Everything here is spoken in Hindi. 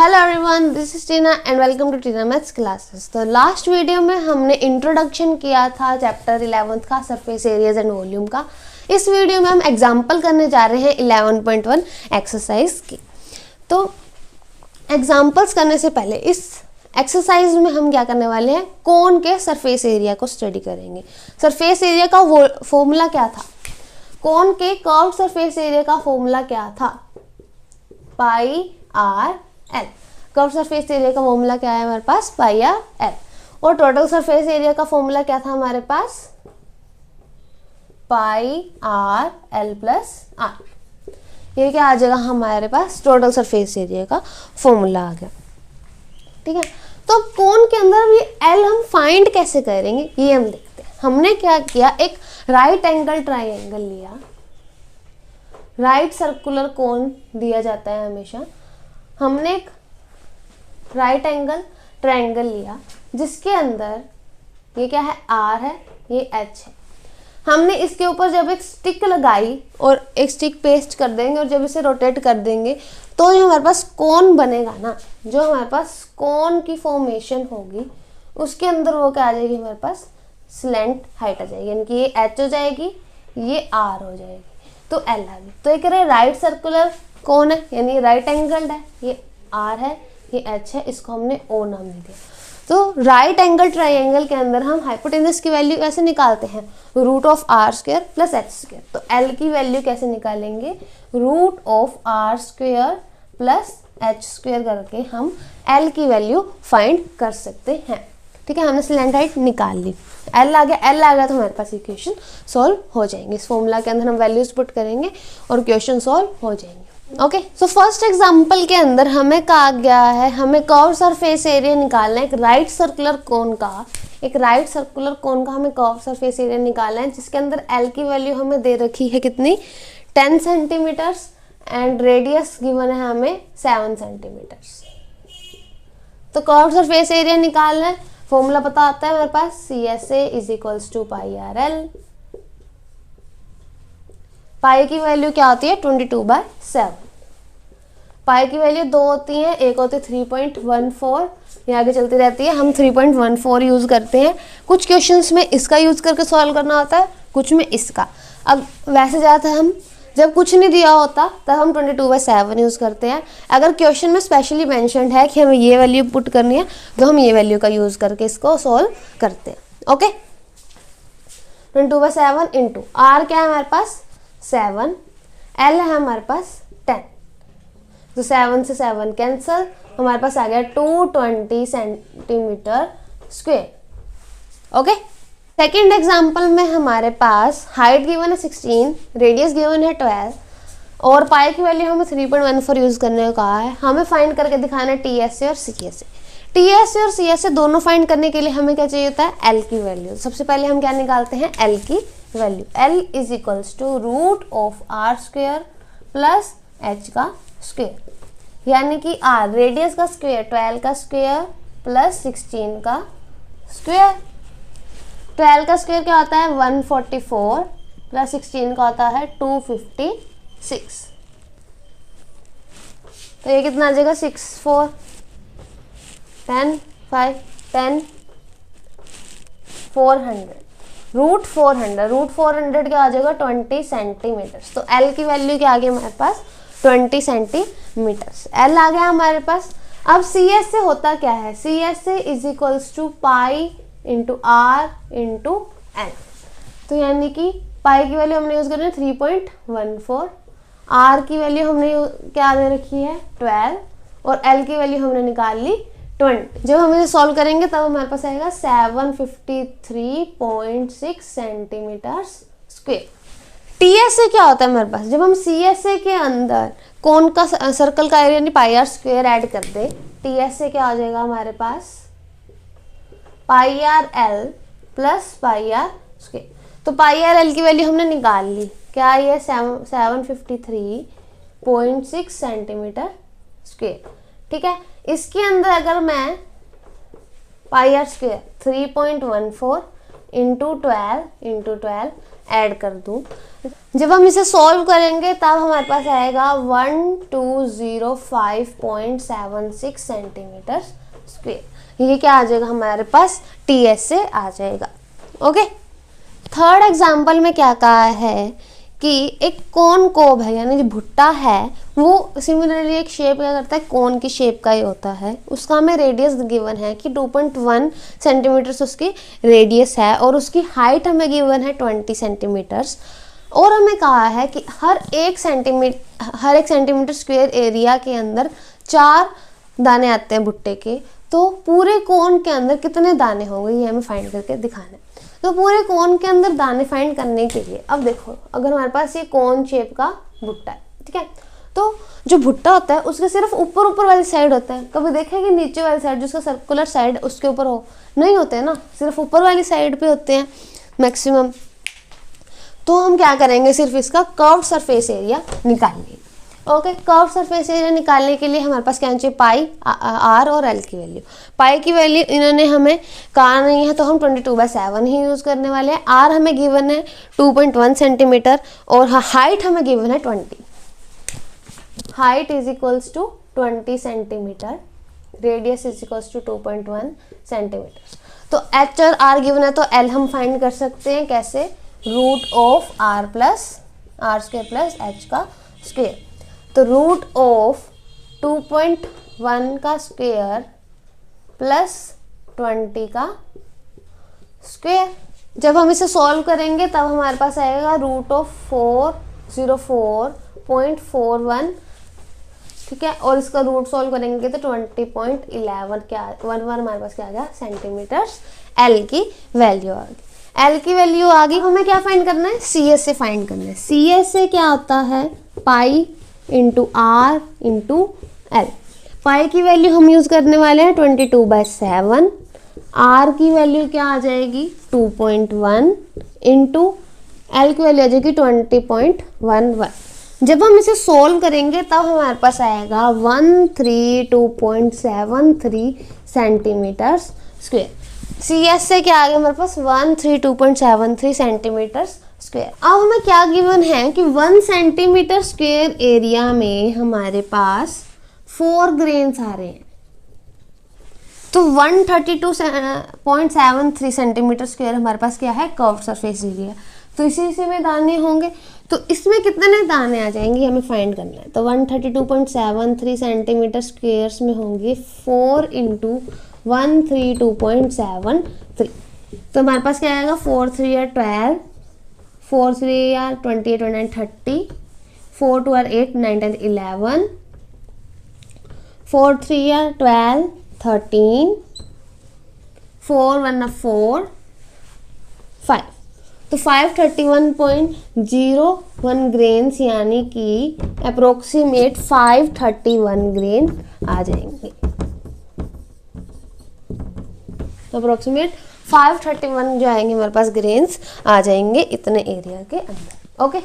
Hello everyone, this is Tina and welcome to Tina maths classes. तो लास्ट वीडियो में हमने इंट्रोडक्शन किया था चैप्टर 11th का सरफेस एरियाज एंड वॉल्यूम का। इस वीडियो में हम एग्जांपल करने जा रहे हैं 11.1 एक्सरसाइज की। तो एग्जांपल्स करने से पहले इस एक्सरसाइज में हम क्या करने वाले हैं, कोन के सरफेस एरिया को स्टडी करेंगे। सरफेस एरिया का फॉर्मूला क्या था, कोन के कर्व्ड सरफेस एरिया का फॉर्मूला क्या था, pi r l. Curve surface area का फॉर्मूला क्या है हमारे पास, पाई आर एल। और टोटल सरफेस एरिया का फॉर्मूला क्या था हमारे पास, pi r l plus r. ये क्या आ जाएगा हमारे पास, टोटल सरफेस एरिया का फॉर्मूला आ गया। ठीक है, तो कोन के अंदर ये एल हम फाइंड कैसे करेंगे ये हम देखते हैं। हमने क्या किया, एक राइट एंगल ट्राइंगल लिया। राइट सर्कुलर कोन दिया जाता है हमेशा। हमने एक राइट एंगल ट्रायंगल लिया जिसके अंदर ये क्या है, आर है, ये एच है। हमने इसके ऊपर जब एक स्टिक लगाई और एक स्टिक पेस्ट कर देंगे और जब इसे रोटेट कर देंगे तो जो हमारे पास कोन बनेगा ना, जो हमारे पास कोन की फॉर्मेशन होगी उसके अंदर वो क्या आ जाएगी हमारे पास, स्लैंट हाइट आ जाएगी। यानी कि ये एच हो जाएगी, ये आर हो जाएगी, तो एल आ गई। तो एक राइट सर्कुलर कौन है, यानी राइट एंगल्ड है, ये आर है, ये एच है, इसको हमने ओ नाम दे दिया। तो राइट एंगल ट्राइंगल के अंदर हम हाइपोटेनस की वैल्यू कैसे निकालते हैं, root of R square plus H square. तो एल की वैल्यू कैसे निकालेंगे, root of R square plus H square करके हम एल की वैल्यू फाइंड कर सकते हैं। ठीक है, हमने स्लैंट हाइट निकाल ली, एल आ गया तो हमारे पास इक्वेशन सॉल्व हो जाएंगे। इस फॉर्मूला के अंदर हम वैल्यूज पुट करेंगे और क्वेश्चन सॉल्व हो जाएंगे। ओके, सो फर्स्ट एग्जांपल के अंदर हमें कहा गया है, हमें कर्व सरफेस एरिया निकालना है। एक राइट सर्कुलर कोन का हमें कर्व सरफेस एरिया निकालना है जिसके अंदर एल की वैल्यू हमें दे रखी है कितनी, 10 सेंटीमीटर्स एंड रेडियस गिवन है हमें 7 सेंटीमीटर्स। तो कर्व सरफेस एरिया निकालना है, फॉर्मूला पता आता है हमारे पास, C S A is equals to pi r l. पाई की वैल्यू क्या होती है, 22/7। पाई की वैल्यू दो होती है, एक होती है 3.14, ये आगे चलती रहती है, हम 3.14 यूज करते हैं। कुछ क्वेश्चंस में इसका यूज करके सॉल्व करना होता है, कुछ में इसका। अब वैसे ज़्यादा हम जब कुछ नहीं दिया होता तब हम 22/7 यूज करते हैं। अगर क्वेश्चन में स्पेशली मेंशन्ड है कि हमें ये वैल्यू पुट करनी है तो हम ये वैल्यू का यूज करके इसको सॉल्व करते हैं। ओके, 22/7 इंटू आर क्या है हमारे पास 7, एल है हमारे पास 10, तो 7 से 7 कैंसल, हमारे पास आ गया 220 centimetre square. Okay, second example में हमारे पास हाइट गिवन है 16, रेडियस गिवन है 12 और पाई की वैल्यू हमें 3.14 यूज करने को कहा है। हमें फाइंड करके दिखाना है टी एस ए और C S A. T S A और सी एस ए दोनों फाइंड करने के लिए हमें क्या चाहिए होता है, एल की वैल्यू। सबसे पहले हम क्या निकालते हैं, एल की value. L is equals to root of R square plus H का स्क्वायर, यानी कि आर रेडियस का स्क्वायर 12 का स्क्वायर प्लस 16 का स्क्वायर। 12 का स्क्वायर क्या होता है 144 प्लस 16 का होता है 256। तो ये कितना आ जाएगा 6 4 10 5 10 400, रूट 400 क्या आ जाएगा 20 सेंटीमीटर्स। तो एल की वैल्यू क्या आ गई हमारे पास 20 सेंटीमीटर्स, एल आ गया हमारे पास। अब सी एस से होता क्या है, सी एस से is equals to pi into are into L. तो यानी कि पाई की वैल्यू हमने यूज करनी है 3.14, आर की वैल्यू हमने क्या दे रखी है 12 और एल की वैल्यू हमने निकाल ली 20। जब हम इसे सॉल्व करेंगे तब हमारे पास आएगा 753.6 सेंटीमीटर स्क्वायर। टी एस ए क्या होता है हमारे पास, जब हम सी एस ए के अंदर कौन का सर्कल का एरिया यानी पाई आर स्क्वायर ऐड कर दे, टी एस ए क्या आ जाएगा हमारे पास pi r l plus pi r square. तो पाई आर एल की वैल्यू हमने निकाल ली, क्या ये 753.6 सेंटीमीटर स्क्वायर। ठीक है, इसके अंदर अगर मैं पाई आर स्क्वायर 3.14 इंटू 12 ऐड कर दूं जब हम इसे सॉल्व करेंगे तब हमारे पास आएगा 1205.76 सेंटीमीटर स्क्वायर। ये क्या आ जाएगा हमारे पास, टीएस से आ जाएगा। ओके, थर्ड एग्जाम्पल में क्या कहा है कि एक कोन कोब है, यानी जो भुट्टा है वो सिमिलरली एक शेप क्या करता है, कोन की शेप का ही होता है। उसका हमें रेडियस गिवन है कि 2.1 सेंटीमीटर्स उसकी रेडियस है और उसकी हाइट हमें गिवन है 20 सेंटीमीटर्स। और हमें कहा है कि हर एक सेंटीमीटर स्क्वायर एरिया के अंदर 4 दाने आते हैं भुट्टे के। तो पूरे कोन के अंदर कितने दाने होंगे ये हमें फाइंड करके दिखाना है। तो पूरे कोन के अंदर दाने फाइंड करने के लिए अब देखो, अगर हमारे पास ये कोन शेप का भुट्टा है, ठीक है, तो जो भुट्टा होता है उसके सिर्फ ऊपर वाली साइड होता है। कभी देखा कि नीचे वाली साइड जिसका सर्कुलर साइड उसके ऊपर हो, नहीं होते हैं ना, सिर्फ ऊपर वाली साइड पे होते हैं मैक्सिमम। तो हम क्या करेंगे, सिर्फ इसका कर्व सरफेस एरिया निकालेंगे। ओके, कर्व सरफेस एरिया निकालने के लिए हमारे पास क्या चाहिए, पाई, आर और एल की वैल्यू। पाई की वैल्यू इन्होंने हमें कहा नहीं है तो हम 22/7 ही यूज़ करने वाले हैं। आर हमें गिवन है 2.1 सेंटीमीटर और हाइट हमें गिवन है 20। Height is equals to 20 centimetre, radius is equals to 2.1 centimetre. तो एच और आर गिवन है तो एल हम फाइंड कर सकते हैं कैसे, root of R square plus H का स्क्वायर। तो रूट ऑफ 2.1 का स्क्वायर प्लस 20 का स्क्वायर। जब हम इसे सॉल्व करेंगे तब हमारे पास आएगा रूट ऑफ 404.41, ठीक है, और इसका रूट सॉल्व करेंगे तो 20.11 क्या 11 हमारे पास क्या आ गया सेंटीमीटर्स। एल की वैल्यू आ गई। एल की वैल्यू आ गई, हमें क्या फाइंड करना है, सी एस से फाइंड करना है। सी एस से क्या होता है, pi into are into l. पाई की वैल्यू हम यूज करने वाले हैं 22/7। आर की वैल्यू क्या आ जाएगी 2.1 इंटू एल की वैल्यू आ जाएगी 20.11। जब हम इसे सोल्व करेंगे तब हमारे पास आएगा 132.73 सेंटीमीटर स्क्वायर। सी एस से क्या आ गया हमारे पास 132.73 सेंटीमीटर स्क्वायर। अब हमें क्या गिवन है कि 1 सेंटीमीटर स्क्वायर एरिया में हमारे पास 4 ग्रेन्स आ रहे हैं। तो 132.73 सेंटीमीटर स्क्वायर हमारे पास क्या है, कर्व सरफेस एरिया। तो इसी में दाने होंगे, तो इसमें कितने दाने आ जाएंगे हमें फाइंड करना है। तो 132.73 सेंटीमीटर स्क्वायर्स में होंगे 4 × 132.73। तो हमारे पास क्या आएगा 4 3 या 12, 4 3 या 28 29 30, 4 2 या 8 9 10 11, 4 3 या 12 13, 4 1 4 5। तो 531.01 ग्रेन्स यानी कि अप्रोक्सीमेट 531 ग्रेन आ जाएंगे। तो अप्रोक्सीमेट 531 जो आएंगे हमारे पास ग्रेन्स आ जाएंगे इतने एरिया के अंदर। ओके।